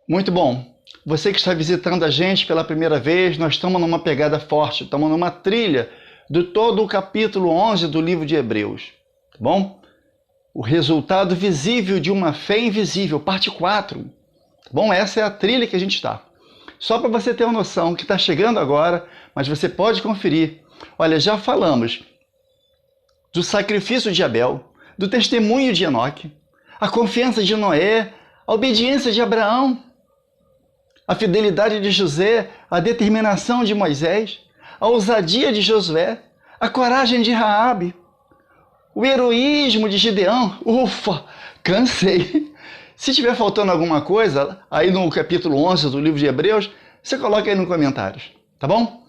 Muito bom. Você que está visitando a gente pela primeira vez, nós estamos numa pegada forte, estamos numa trilha do todo o capítulo 11 do livro de Hebreus, tá bom? O resultado visível de uma fé invisível, parte 4. Tá bom? Essa é a trilha que a gente está. Só para você ter uma noção que está chegando agora, mas você pode conferir. Olha, já falamos do sacrifício de Abel, do testemunho de Enoque, a confiança de Noé, a obediência de Abraão, a fidelidade de José, a determinação de Moisés, a ousadia de Josué, a coragem de Raabe, o heroísmo de Gideão. Ufa, cansei. Se tiver faltando alguma coisa, aí no capítulo 11 do livro de Hebreus, você coloca aí nos comentários, tá bom?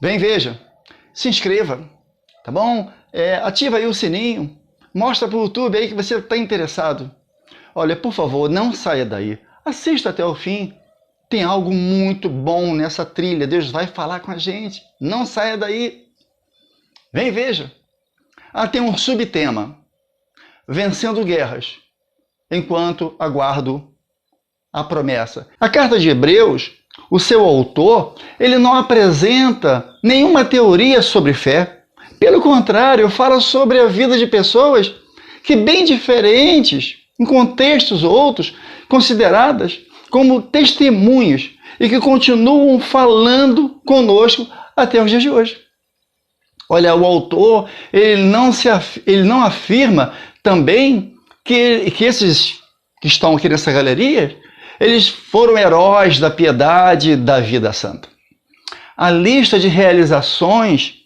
Vem, veja. Se inscreva, tá bom? Ativa aí o sininho. Mostra para o YouTube aí que você está interessado. Olha, por favor, não saia daí. Assista até o fim. Tem algo muito bom nessa trilha. Deus vai falar com a gente. Não saia daí. Vem, veja. Tem um subtema. Vencendo guerras, enquanto aguardo a promessa. A carta de Hebreus, o seu autor, ele não apresenta nenhuma teoria sobre fé. Pelo contrário, fala sobre a vida de pessoas que, bem diferentes, em contextos outros, consideradas como testemunhos e que continuam falando conosco até os dias de hoje. Olha, o autor, ele não afirma também que esses que estão aqui nessa galeria, eles foram heróis da piedade da vida santa. A lista de realizações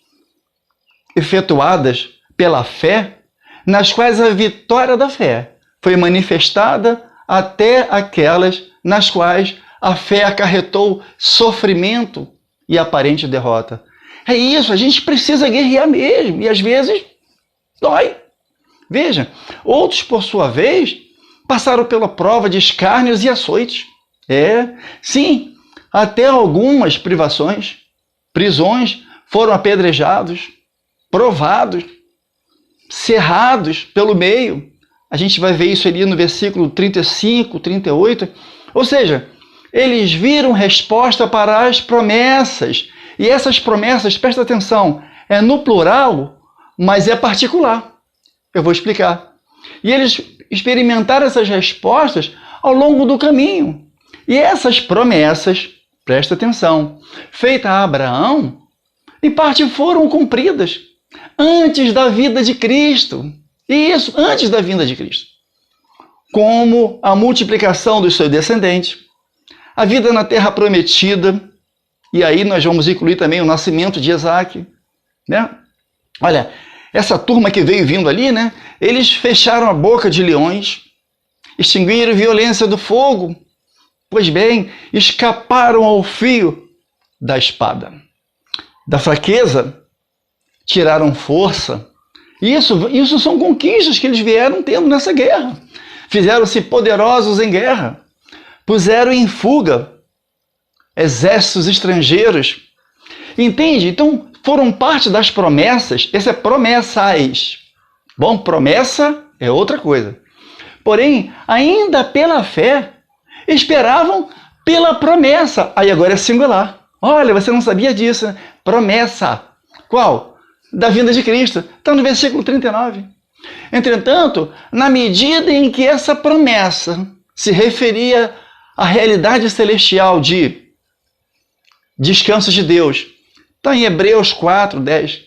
efetuadas pela fé, nas quais a vitória da fé foi manifestada até aquelas nas quais a fé acarretou sofrimento e aparente derrota. É isso, a gente precisa guerrear mesmo, e às vezes dói. Veja, outros, por sua vez, passaram pela prova de escárnios e açoites. Sim, até algumas privações, prisões, foram apedrejados, provados, cerrados pelo meio. A gente vai ver isso ali no versículo 35, 38. Ou seja, eles viram resposta para as promessas. E essas promessas, presta atenção, é no plural, mas é particular. Eu vou explicar. E eles experimentaram essas respostas ao longo do caminho. E essas promessas, presta atenção, feitas a Abraão, em parte foram cumpridas antes da vida de Cristo. Isso, antes da vinda de Cristo. Como a multiplicação dos seus descendentes, a vida na terra prometida, e aí nós vamos incluir também o nascimento de Isaac, né? Olha, essa turma que veio vindo ali, né? Eles fecharam a boca de leões, extinguiram a violência do fogo, pois bem, escaparam ao fio da espada. Da fraqueza, tiraram força. Isso são conquistas que eles vieram tendo nessa guerra. Fizeram-se poderosos em guerra. Puseram em fuga exércitos estrangeiros. Entende? Então, foram parte das promessas. Essa é promessas. Bom, promessa é outra coisa. Porém, ainda pela fé, esperavam pela promessa. Aí agora é singular. Olha, você não sabia disso, né? Promessa. Qual? Da vinda de Cristo. Está no versículo 39. Entretanto, na medida em que essa promessa se referia à realidade celestial de descanso de Deus, está em Hebreus 4, 10.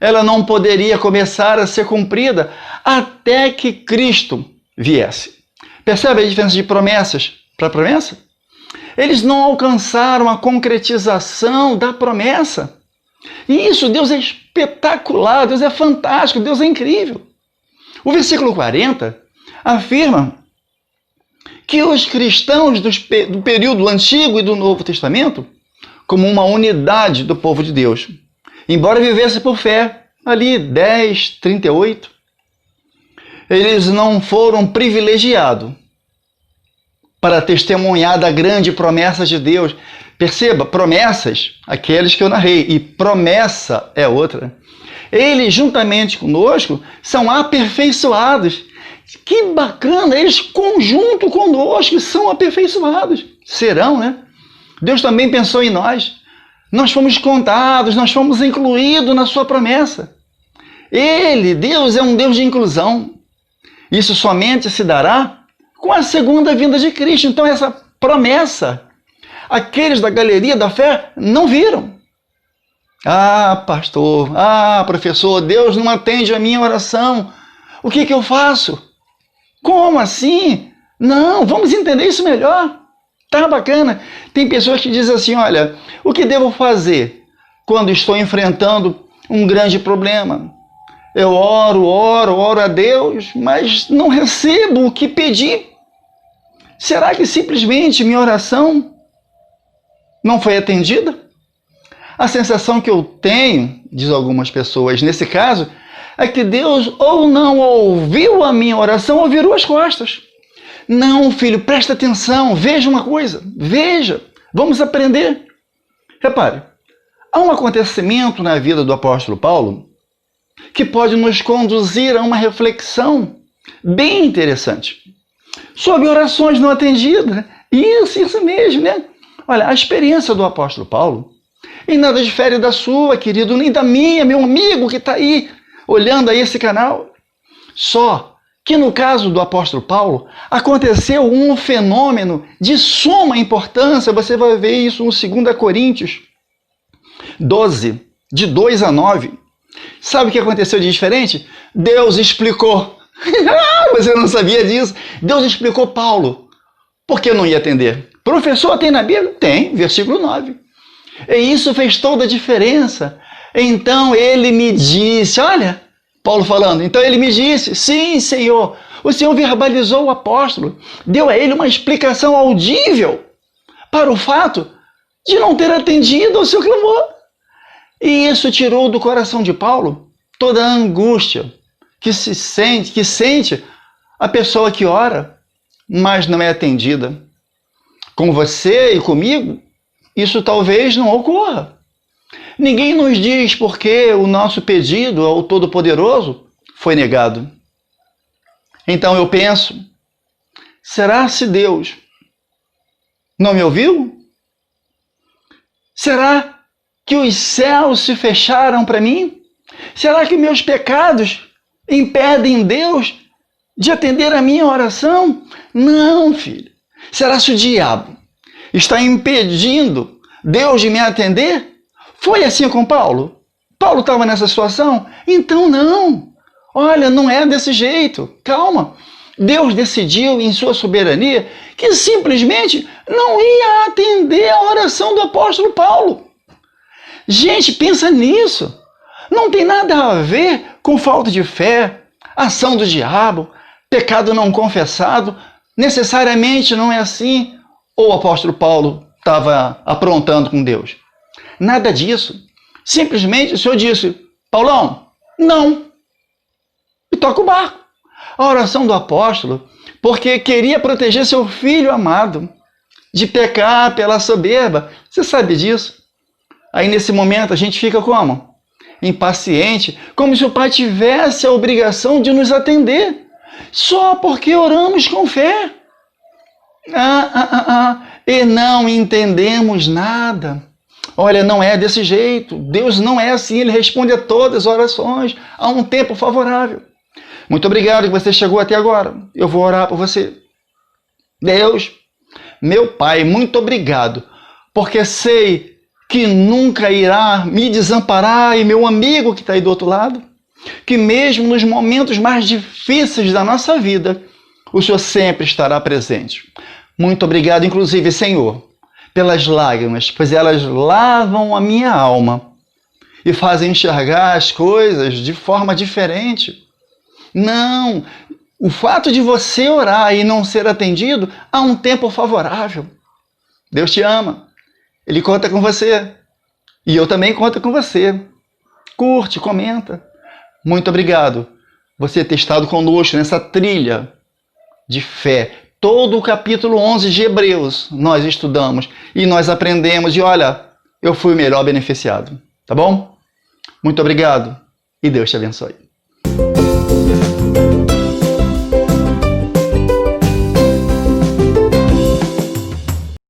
Ela não poderia começar a ser cumprida até que Cristo viesse. Percebe a diferença de promessas para promessa? Eles não alcançaram a concretização da promessa. E isso, Deus é espetacular, Deus é fantástico, Deus é incrível. O versículo 40 afirma que os cristãos do período antigo e do Novo Testamento, como uma unidade do povo de Deus, embora vivessem por fé, ali 10, 38, eles não foram privilegiados para testemunhar da grande promessa de Deus. Perceba, promessas, aqueles que eu narrei, e promessa é outra. Eles, juntamente conosco, são aperfeiçoados, Que bacana, eles conjunto conosco são aperfeiçoados. Serão, né? Deus também pensou em nós. Nós fomos contados, nós fomos incluídos na sua promessa. Deus, é um Deus de inclusão. Isso somente se dará com a segunda vinda de Cristo. Então essa promessa, aqueles da galeria da fé não viram. Ah, pastor, professor, Deus não atende a minha oração. O que eu faço? Como assim? Não, vamos entender isso melhor. Tá bacana. Tem pessoas que dizem assim, olha, o que devo fazer quando estou enfrentando um grande problema? Eu oro a Deus, mas não recebo o que pedi. Será que simplesmente minha oração não foi atendida? A sensação que eu tenho, diz algumas pessoas, nesse caso, é que Deus ou não ouviu a minha oração ou virou as costas. Não, filho, presta atenção, veja uma coisa, veja, vamos aprender. Repare, há um acontecimento na vida do apóstolo Paulo que pode nos conduzir a uma reflexão bem interessante sobre orações não atendidas. Isso mesmo, né? Olha, a experiência do apóstolo Paulo em nada difere da sua, querido, nem da minha, meu amigo que está aí olhando aí esse canal. Só que no caso do apóstolo Paulo, aconteceu um fenômeno de suma importância. Você vai ver isso no 2 Coríntios 12, de 2 a 9. Sabe o que aconteceu de diferente? Deus explicou. Você não sabia disso? Deus explicou Paulo. Por que não ia atender? Professor, tem na Bíblia? Tem, versículo 9. E isso fez toda a diferença. Então ele me disse, olha, Paulo falando, então ele me disse, sim, Senhor, o Senhor verbalizou o apóstolo, deu a ele uma explicação audível para o fato de não ter atendido ao seu clamor. E isso tirou do coração de Paulo toda a angústia que sente a pessoa que ora, mas não é atendida. Com você e comigo, isso talvez não ocorra. Ninguém nos diz por que o nosso pedido ao Todo-Poderoso foi negado. Então eu penso, será se Deus não me ouviu? Será que os céus se fecharam para mim? Será que meus pecados impedem Deus de atender a minha oração? Não, filho. Será se o diabo está impedindo Deus de me atender? Foi assim com Paulo? Paulo estava nessa situação? Então não. Olha, não é desse jeito. Calma. Deus decidiu em sua soberania que simplesmente não ia atender a oração do apóstolo Paulo. Gente, pensa nisso. Não tem nada a ver com falta de fé, ação do diabo, pecado não confessado. Necessariamente não é assim. Ou o apóstolo Paulo estava aprontando com Deus? Nada disso. Simplesmente o Senhor disse, Paulão, não. E toca o barco. A oração do apóstolo, porque queria proteger seu filho amado de pecar pela soberba. Você sabe disso? Aí nesse momento a gente fica como? Impaciente, como se o Pai tivesse a obrigação de nos atender, só porque oramos com fé. E não entendemos nada. Olha, não é desse jeito. Deus não é assim, Ele responde a todas as orações a um tempo favorável. Muito obrigado que você chegou até agora. Eu vou orar por você. Deus, meu Pai, muito obrigado, porque sei que nunca irá me desamparar, e meu amigo que está aí do outro lado, que mesmo nos momentos mais difíceis da nossa vida, o Senhor sempre estará presente. Muito obrigado, inclusive, Senhor, pelas lágrimas, pois elas lavam a minha alma e fazem enxergar as coisas de forma diferente. Não, o fato de você orar e não ser atendido há um tempo favorável. Deus te ama, Ele conta com você e eu também conto com você. Curte, comenta. Muito obrigado você ter estado conosco nessa trilha de fé. Todo o capítulo 11 de Hebreus nós estudamos e nós aprendemos. E olha, eu fui o melhor beneficiado. Tá bom? Muito obrigado e Deus te abençoe.